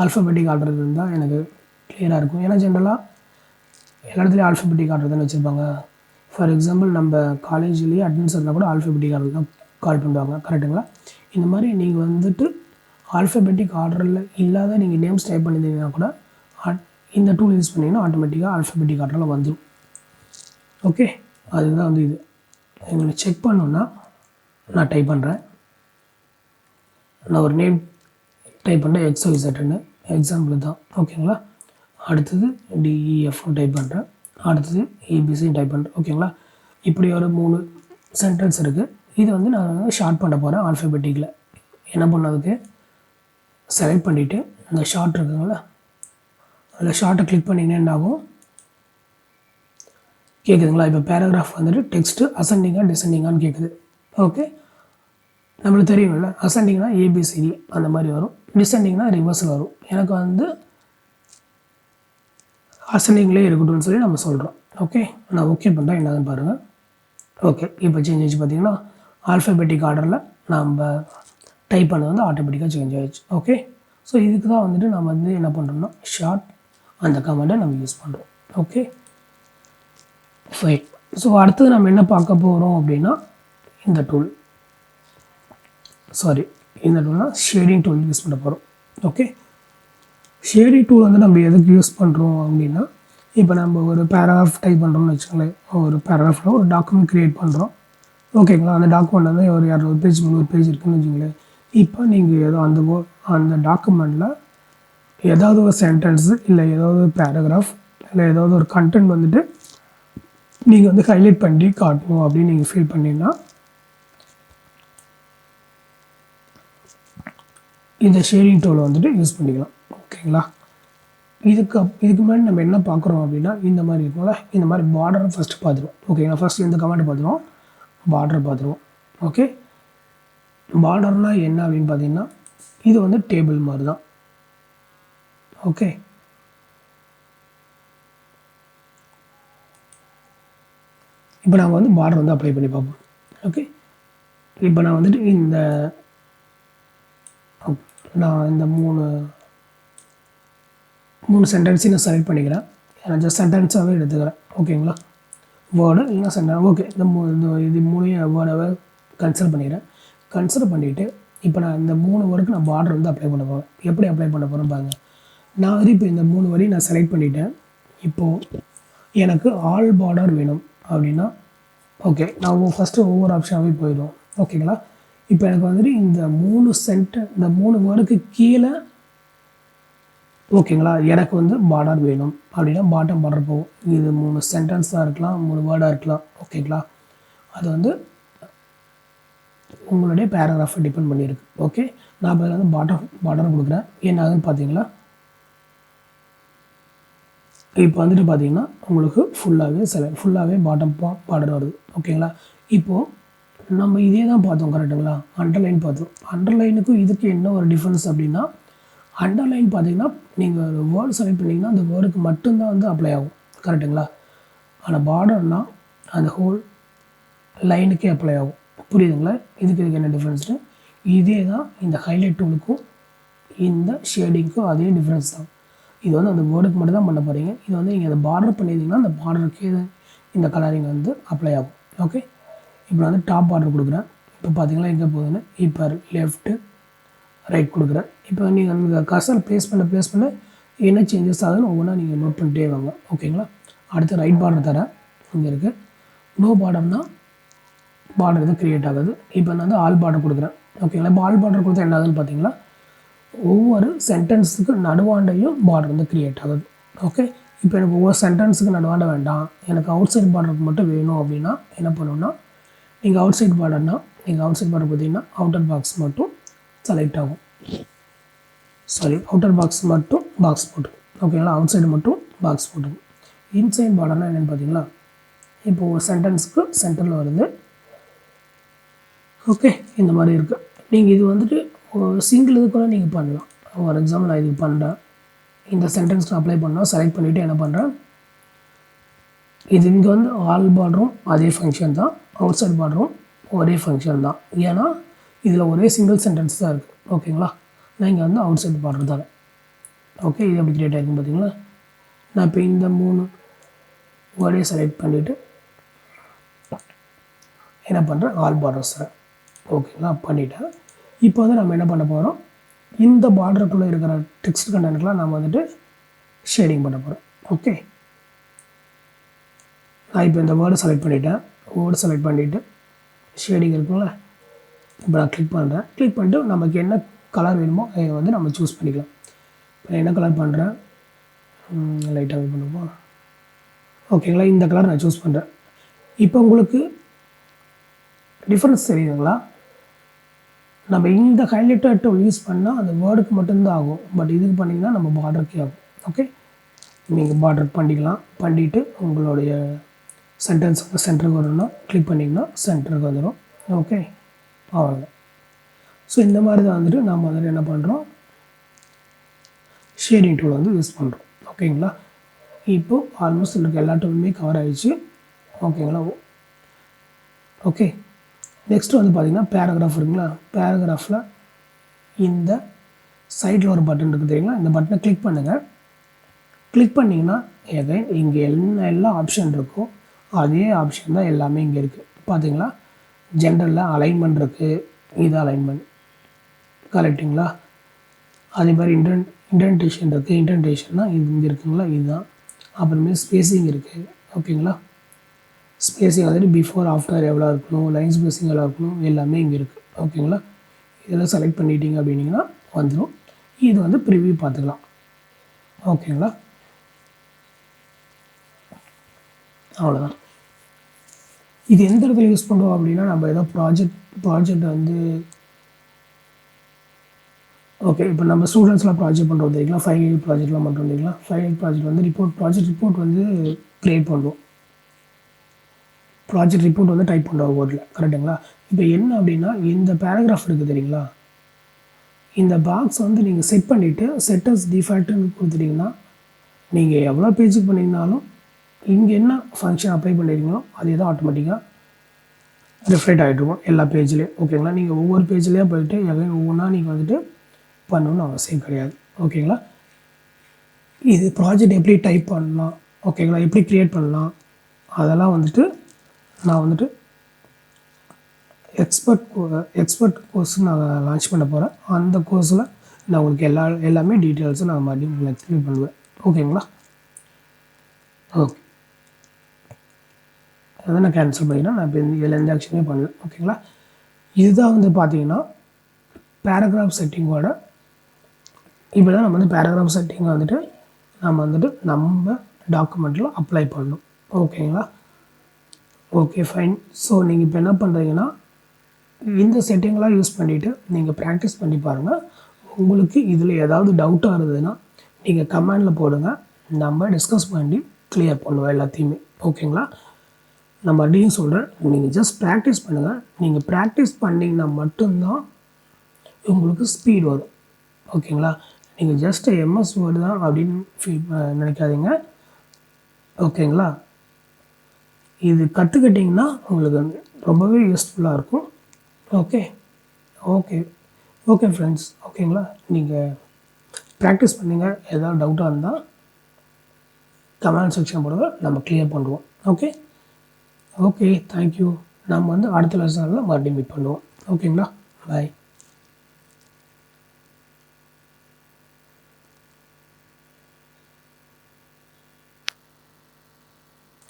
ஆல்ஃபபெட்டிக் ஆர்டர் இருந்தால் எனக்கு கிளியராக இருக்கும். ஏன்னா ஜென்ரலாக எல்லா இடத்துலையும் ஆல்ஃபபெட்டிக் ஆர்டர் தானே வச்சுருப்பாங்க. ஃபார் எக்ஸாம்பிள் நம்ம காலேஜ்லேயே அட்டெண்டன்ஸ் இருந்தால் கூட ஆல்ஃபபெட்டிக் ஆர்டர் தான் கால் பண்ணுவாங்க, கரெக்டுங்களா. இந்த மாதிரி நீங்கள் வந்துட்டு ஆல்ஃபபெட்டிக் ஆர்டரில் இல்லாத நீங்கள் நேம்ஸ் டைப் பண்ணியிருந்தீங்கன்னா கூட இந்த டூல் யூஸ் பண்ணிங்கன்னா ஆட்டோமேட்டிக்காக ஆல்ஃபபெட்டிக் ஆர்டரில் வந்துடும். ஓகே, அதுதான் வந்து இது. எங்களுக்கு செக் பண்ணணுன்னா நான் டைப் பண்ணுறேன், நான் ஒரு நேம் டைப் பண்ணுறேன், XYZன்னு எக்ஸாம்பிள் தான். ஓகேங்களா, அடுத்தது DEFன்னு டைப் பண்ணுறேன், அடுத்தது ABC டைப் பண்ணுறேன். ஓகேங்களா, இப்படி ஒரு 3 சென்டென்ஸ் இருக்குது. இது வந்து நான் ஷார்ட் பண்ண போகிறேன் ஆல்ஃபபெட்டிக்கில். என்ன பண்ணதுக்கு செலக்ட் பண்ணிவிட்டு இந்த ஷார்ட் இருக்குங்களா, அதில் ஷார்ட்டை கிளிக் பண்ணிங்கன்னா என்ன ஆகும் கேட்குதுங்களா. இப்போ பேராகிராஃப் வந்துட்டு டெக்ஸ்ட்டு அசெண்டிங்காக டிசெண்டிங்கான்னு கேட்குது. ஓகே, நம்மளுக்கு தெரியும்ல, அசெண்டிங்னா ABCD அந்த மாதிரி வரும், டிசெண்டிங்னா ரிவர்ஸில் வரும். எனக்கு வந்து அசெண்டிங்லேயே இருக்கட்டும்னு சொல்லி நம்ம சொல்கிறோம். ஓகே, நான் ஓகே பண்ணுறேன், என்னதுன்னு பாருங்கள். ஓகே, இப்போ சேஞ்ச் ஆகிடுச்சு பார்த்தீங்கன்னா, ஆல்ஃபபெட்டிக் ஆர்டரில் நம்ம டைப் பண்ணது வந்து ஆட்டோமேட்டிக்காக சேஞ்ச் ஆகிடுச்சு. ஓகே, ஸோ இதுக்கு தான் வந்துட்டு நம்ம வந்து என்ன பண்ணுறோம்னா ஷார்ட் அந்த கமெண்டை நம்ம யூஸ் பண்ணுறோம். Okay fine. ஸோ அடுத்தது நம்ம என்ன பார்க்க போகிறோம் அப்படின்னா இந்த டூல்னா ஷேடிங் டூல் யூஸ் பண்ண போகிறோம். ஓகே, ஷேடிங் டூல் வந்து நம்ம எதுக்கு யூஸ் பண்ணுறோம் அப்படின்னா, இப்போ நம்ம ஒரு பேராகிராஃப் டைப் பண்ணுறோம்னு வச்சுக்கோங்களேன், ஒரு பேராகிராஃபில் ஒரு டாக்குமெண்ட் க்ரியேட் பண்ணுறோம். ஓகேங்களா, அந்த டாக்குமெண்ட் வந்து ஒரு 200 பேஜ் 300 பேஜ் இருக்குதுன்னு வச்சுக்கோங்களேன். இப்போ நீங்கள் ஏதோ அந்த டாக்குமெண்ட்டில் ஏதாவது ஒரு சென்டென்ஸு இல்லை ஏதாவது ஒரு பேராகிராஃப் இல்லை ஏதாவது ஒரு கண்டென்ட் வந்துட்டு நீங்கள் வந்து ஹைலைட் பண்ணி காட்டணும் அப்படின்னு நீங்கள் ஃபீல் பண்ணிங்கன்னா இந்த ஷேடிங் டூலை வந்துட்டு யூஸ் பண்ணிக்கலாம். ஓகேங்களா, இதுக்கு முன்னாடி நம்ம என்ன பார்க்குறோம் அப்படின்னா இந்த மாதிரி இருக்கும்ல, இந்த மாதிரி பார்டரை ஃபஸ்ட்டு பார்த்துருவோம். ஓகேங்களா, ஃபஸ்ட்டு இந்த கமெண்ட் பார்த்துருவோம், பார்டர் பார்த்துருவோம். ஓகே, பார்டர்னால் என்ன அப்படின்னு பார்த்தீங்கன்னா இது வந்து டேபிள் மாதிரி தான். ஓகே, இப்போ நாங்கள் வந்து பார்டர் வந்து அப்ளை பண்ணி பார்ப்போம். ஓகே, இப்போ நான் வந்துட்டு நான் இந்த மூணு சென்டென்ஸையும் நான் செலக்ட் பண்ணிக்கிறேன். நான் ஜஸ்ட் சென்டென்ஸாகவே எடுத்துக்கிறேன். ஓகேங்களா, வேர்டு இல்லைனா சென்டென்ஸ். ஓகே, இது மூணையும் வேர்டாகவே கன்சிடர் பண்ணிக்கிறேன். கன்சிடர் பண்ணிவிட்டு இப்போ நான் இந்த 3 வேர்டுக்கு நான் பார்டர் வந்து அப்ளை பண்ண போகிறேன். எப்படி அப்ளை பண்ண போகிறேன்னு பாருங்கள். நான் வந்து இப்போ இந்த 3 வேர்டையும் நான் செலக்ட் பண்ணிவிட்டேன். இப்போது எனக்கு ஆல் பார்டர் வேணும் அப்படின்னா ஓகே, நான் ஃபஸ்ட்டு ஒவ்வொரு ஆப்ஷனாகவே போயிடுவோம். ஓகேங்களா, இப்போ எனக்கு வந்துட்டு இந்த 3 வேர்டுக்கு கீழே ஓகேங்களா எனக்கு வந்து பார்டர் வேணும் அப்படின்னா பாட்டம் பார்டர் போகும். இது 3 சென்டென்ஸாக இருக்கலாம், 3 வேர்டாக இருக்கலாம். ஓகேங்களா, அது வந்து உங்களுடைய பேராகிராஃபை டிபெண்ட் பண்ணியிருக்கு. ஓகே, நான் இப்போ வந்து பார்டர் கொடுக்குறேன். என்ன ஆகுதுன்னு பார்த்தீங்களா, இப்போ வந்துட்டு பார்த்தீங்கன்னா உங்களுக்கு ஃபுல்லாகவே பாட்டம் பார்டர் வருது. ஓகேங்களா, இப்போது நம்ம இதே தான் பார்த்தோம் கரெக்டுங்களா, அண்டர்லைன் பார்த்தோம். அண்டர்லைனுக்கும் இதுக்கு என்ன ஒரு டிஃப்ரென்ஸ் அப்படின்னா, அண்டர்லைன் பார்த்தீங்கன்னா நீங்கள் ஒரு வேர்டு செலக்ட் பண்ணிங்கன்னா அந்த வேர்டுக்கு மட்டும்தான் வந்து அப்ளை ஆகும் கரெக்டுங்களா. ஆனால் பார்டர்னால் அந்த ஹோல் லைனுக்கே அப்ளை ஆகும். புரியுதுங்களா, இதுக்கு என்ன டிஃப்ரென்ஸ்னு. இதே தான் இந்த ஹைலைட் டூலுக்கும் இந்த ஷேடிங்க்கும் அதே டிஃப்ரென்ஸ் தான். இது வந்து அந்த வேர்டுக்கு மட்டும் தான் பண்ண போகிறீங்க. இது வந்து நீங்கள் அதை பார்டர் பண்ணியிருந்தீங்கன்னா அந்த பார்டருக்கு இந்த கலரிங் வந்து அப்ளை ஆகும். ஓகே, இப்போ வந்து டாப் பார்டர் கொடுக்குறேன். இப்போ பார்த்தீங்களா எங்கே போகுதுன்னு. இப்போ லெஃப்ட்டு ரைட் கொடுக்குறேன். இப்போ நீங்கள் கர்சர் ப்ளேஸ் பண்ண என்ன சேஞ்சஸ் ஆகுதுன்னு ஒவ்வொன்றா நீங்கள் நோட் பண்ணிட்டே வாங்க. ஓகேங்களா, அடுத்து ரைட் பார்டர் தரேன். இங்கே இருக்குது நோ பார்டர்னால் பார்டர் எதுவும் க்ரியேட் ஆகுது. இப்போ நான் வந்து ஆல் பார்டர் கொடுக்குறேன். ஓகேங்களா, இப்போ ஆல் பார்டர் கொடுத்தா என்ன ஆகுதுன்னு பார்த்தீங்களா, ஒவ்வொரு சென்டென்ஸுக்கு நடுவாண்டையும் பார்டர் வந்து க்ரியேட் ஆகுது. ஓகே, இப்போ எனக்கு ஒவ்வொரு சென்டென்ஸுக்கு நடுவாண்ட வேண்டாம், எனக்கு அவுட் சைட் பார்டருக்கு மட்டும் வேணும் அப்படின்னா என்ன பண்ணணும்னா, நீங்கள் அவுட் சைட் பார்டர் பார்த்தீங்கன்னா அவுட்டர் பாக்ஸ் மட்டும் செலக்ட் ஆகும். அவுட்டர் பாக்ஸ் மட்டும் பாக்ஸ் போட்டு. ஓகேங்களா, அவுட் சைடு மட்டும் பாக்ஸ் போட்டு. இன்சைட் பார்டர்னால் என்னென்னு பார்த்தீங்களா, இப்போ ஒரு சென்டென்ஸுக்கு சென்டரில் வருது. ஓகே, இந்த மாதிரி இருக்குது. நீங்கள் இது வந்துட்டு சிங்கிள் இது கூட நீங்கள் பண்ணலாம். ஃபார் எக்ஸாம்பிள் நான் இது பண்ணுறேன், இந்த சென்டென்ஸ்க்கு அப்ளை பண்ணால் செலக்ட் பண்ணிவிட்டு என்ன பண்ணுறேன், இது இங்கே வந்து ஆல் பார்டரும் அதே ஃபங்க்ஷன் தான், அவுட் சைட் பார்டரும் ஒரே ஃபங்க்ஷன் தான். ஏன்னா இதில் ஒரே சிங்கிள் சென்டென்ஸ் தான் இருக்குது. ஓகேங்களா, நான் இங்கே வந்து அவுட் சைட் பார்டர் தரேன். ஓகே, இது எப்படி க்ரியேட் ஆகிருக்கும் பார்த்தீங்களா. நான் இப்போ இந்த 3 வேர்டையும் செலக்ட் பண்ணிவிட்டு என்ன பண்ணுறேன், ஆல் பார்டர்ஸ் தரேன். ஓகேங்களா, பண்ணிவிட்டேன். இப்போ வந்து நம்ம என்ன பண்ண போகிறோம், இந்த பார்டருக்குள்ளே இருக்கிற டெக்ஸ்ட் கண்டென்ட்லாம் நம்ம வந்துட்டு ஷேடிங் பண்ண போகிறோம். ஓகே, நான் இப்போ இந்த வேர்டு செலக்ட் பண்ணிவிட்டு ஷேடிங் இருக்குங்களா, இப்போ நான் கிளிக் பண்ணுறேன். கிளிக் பண்ணிட்டு நமக்கு என்ன கலர் வேணுமோ அதை வந்து நம்ம சூஸ் பண்ணிக்கலாம். இப்போ நான் என்ன கலர் பண்ணுறேன், லைட்டாக பண்ணுவோம். ஓகேங்களா, இந்த கலர் நான் சூஸ் பண்ணுறேன். இப்போ உங்களுக்கு டிஃப்ரென்ஸ் தெரியுதுங்களா, நம்ம இந்த ஹைலைட்டர் டூல் யூஸ் பண்ணால் அந்த வேர்டுக்கு மட்டும்தான் ஆகும். பட் இதுக்கு பண்ணிங்கன்னா நம்ம பார்டருக்கே ஆகும். ஓகே, நீங்கள் பார்டர் பண்ணிவிட்டு உங்களுடைய சென்டென்ஸ் சென்டருக்கு வரணும்னா கிளிக் பண்ணிங்கன்னா சென்டருக்கு வந்துடும். ஓகே, அவ்வளோதான். ஸோ இந்த மாதிரி தான் வந்துட்டு நம்ம வந்துட்டு என்ன பண்ணுறோம், ஷேடிங் டூல் வந்து யூஸ் பண்ணுறோம். ஓகேங்களா, இப்போது ஆல்மோஸ்ட் எனக்கு எல்லா டூலுமே கவர் ஆகிடுச்சு. ஓகேங்களா, ஓகே. நெக்ஸ்ட்டு வந்து பார்த்திங்கன்னா பேராகிராஃப் இருக்குங்களா, பேராகிராஃபில் இந்த சைடில் ஒரு பட்டன் இருக்குது தெரியுங்களா, இந்த பட்டனை கிளிக் பண்ணுங்கள். கிளிக் பண்ணிங்கன்னா இங்கே எல்லா ஆப்ஷன் இருக்கோ அதே ஆப்ஷன் தான் எல்லாமே இங்கே இருக்குது. பார்த்தீங்களா, ஜென்ரலில் அலைன்மெண்ட் இருக்குது, இது அலைன்மெண்ட் கரெக்டுங்களா. அதே மாதிரி இன்டென்டேஷன் இருக்குது, இன்டென்டேஷன்னா இது இங்கே இருக்குங்களா, இதுதான். அப்புறமே ஸ்பேஸிங் இருக்குது. ஓகேங்களா, ஸ்பேஸிங் வந்துட்டு பிஃபோர் ஆஃப்டர் எவ்வளோ இருக்கணும், லைன் ஸ்பேஸிங் எவ்வளோ இருக்கணும், எல்லாமே இங்கே இருக்குது. ஓகேங்களா, இதெல்லாம் செலக்ட் பண்ணிட்டீங்க அப்படின்னிங்கன்னா வந்துடும். இது வந்து ப்ரிவியூ பார்த்துக்கலாம். ஓகேங்களா, அவ்வளோதான். இது எந்த இடத்துல யூஸ் பண்ணுறோம் அப்படின்னா, நம்ம ஏதோ ப்ராஜெக்ட் வந்து ஓகே, இப்போ நம்ம ஸ்டூடெண்ட்ஸ்லாம் ப்ராஜெக்ட் பண்ணுறோம் தெரியுங்களா, ஃபைனல் இயர் ப்ராஜெக்ட்லாம் பண்ணுறோம் தெரியுங்களா. ஃபைனல் ப்ராஜெக்ட் வந்து ரிப்போர்ட் வந்து க்ரியேட் பண்ணுறோம். ப்ராஜெக்ட் ரிப்போர்ட் வந்து டைப் பண்ணுறோம் வேர்டில் கரெக்டுங்களா. இப்போ என்ன அப்படின்னா, இந்த பேராகிராஃப் இருக்குது தெரியுங்களா, இந்த பாக்ஸ் வந்து நீங்கள் செட் பண்ணிவிட்டு செட்டஸ் டிஃபால்ட்டுன்னு கொடுத்துட்டிங்கன்னா நீங்கள் எவ்வளோ பேஜுக்கு பண்ணிங்கனாலும் இங்கே என்ன ஃபங்க்ஷன் அப்ளை பண்ணியிருக்கீங்களோ அதே தான் ஆட்டோமேட்டிக்காக ரிஃப்ளெக்ட் ஆகிட்ருக்கும் எல்லா பேஜ்லேயும். ஓகேங்களா? நீங்கள் ஒவ்வொரு பேஜ்லேயும் போய்ட்டு ஒவ்வொன்றா நீங்கள் வந்துட்டு பண்ணணும்னு அவசியம் கிடையாது. ஓகேங்களா? இது ப்ராஜெக்ட் எப்படி டைப் பண்ணலாம், ஓகேங்களா, எப்படி க்ரியேட் பண்ணலாம், அதெல்லாம் வந்துட்டு நான் வந்துட்டு எக்ஸ்பர்ட் கோர்ஸ் நான் லான்ச் பண்ண போகிறேன். அந்த கோர்ஸில் நான் உங்களுக்கு எல்லாமே டீட்டெயில்ஸும் நான் மறுபடியும் உங்களுக்கு எக்ஸ்பிளைன் பண்ணுவேன். ஓகேங்களா? ஓகே, அதை நான் கேன்சல் பண்ணிங்கன்னா நான் இப்போ இதில் எந்த ஆக்ஷனே பண்ணல. ஓகேங்களா? இதுதான் வந்து பார்த்தீங்கன்னா பேராகிராஃப் செட்டிங்கோட. இப்போ தான் நம்ம வந்து பேராகிராஃப் செட்டிங்கை வந்துட்டு நம்ம டாக்குமெண்ட்டில் அப்ளை பண்ணணும். ஓகேங்களா? Okay, fine. ஸோ நீங்கள் இப்போ என்ன பண்ணுறீங்கன்னா இந்த செட்டிங்கெலாம் யூஸ் பண்ணிவிட்டு நீங்கள் ப்ராக்டிஸ் பண்ணி பாருங்கள். உங்களுக்கு இதில் ஏதாவது டவுட்டாக இருந்ததுன்னா நீங்கள் கமெண்டில் போடுங்க, நம்ம டிஸ்கஸ் பண்ணி கிளியர் பண்ணுவோம் எல்லாத்தையுமே. ஓகேங்களா? நான் மறுபடியும் சொல்கிறேன், நீங்கள் ஜஸ்ட் ப்ராக்டிஸ் பண்ணுங்கள். நீங்கள் ப்ராக்டிஸ் பண்ணிங்கன்னா மட்டும்தான் உங்களுக்கு ஸ்பீட் வரும். ஓகேங்களா? நீங்கள் ஜஸ்ட் எம்எஸ் வேர்டு தான் அப்படின்னு நினைக்காதீங்க. ஓகேங்களா? இது கற்றுக்கிட்டிங்கன்னா உங்களுக்கு ரொம்பவே யூஸ்ஃபுல்லாக இருக்கும். Okay okay okay friends. ஓகேங்களா? நீங்கள் ப்ராக்டிஸ் பண்ணுங்கள். ஏதாவது டவுட்டாக இருந்தால் கமெண்ட் செக்ஷன் போடுங்க, நம்ம கிளியர் பண்ணுவோம். Okay okay, thank you. நம்ம வந்து அடுத்த லெசனில் மறுபடியும் மீட் பண்ணுவோம். ஓகேங்களா? பாய்.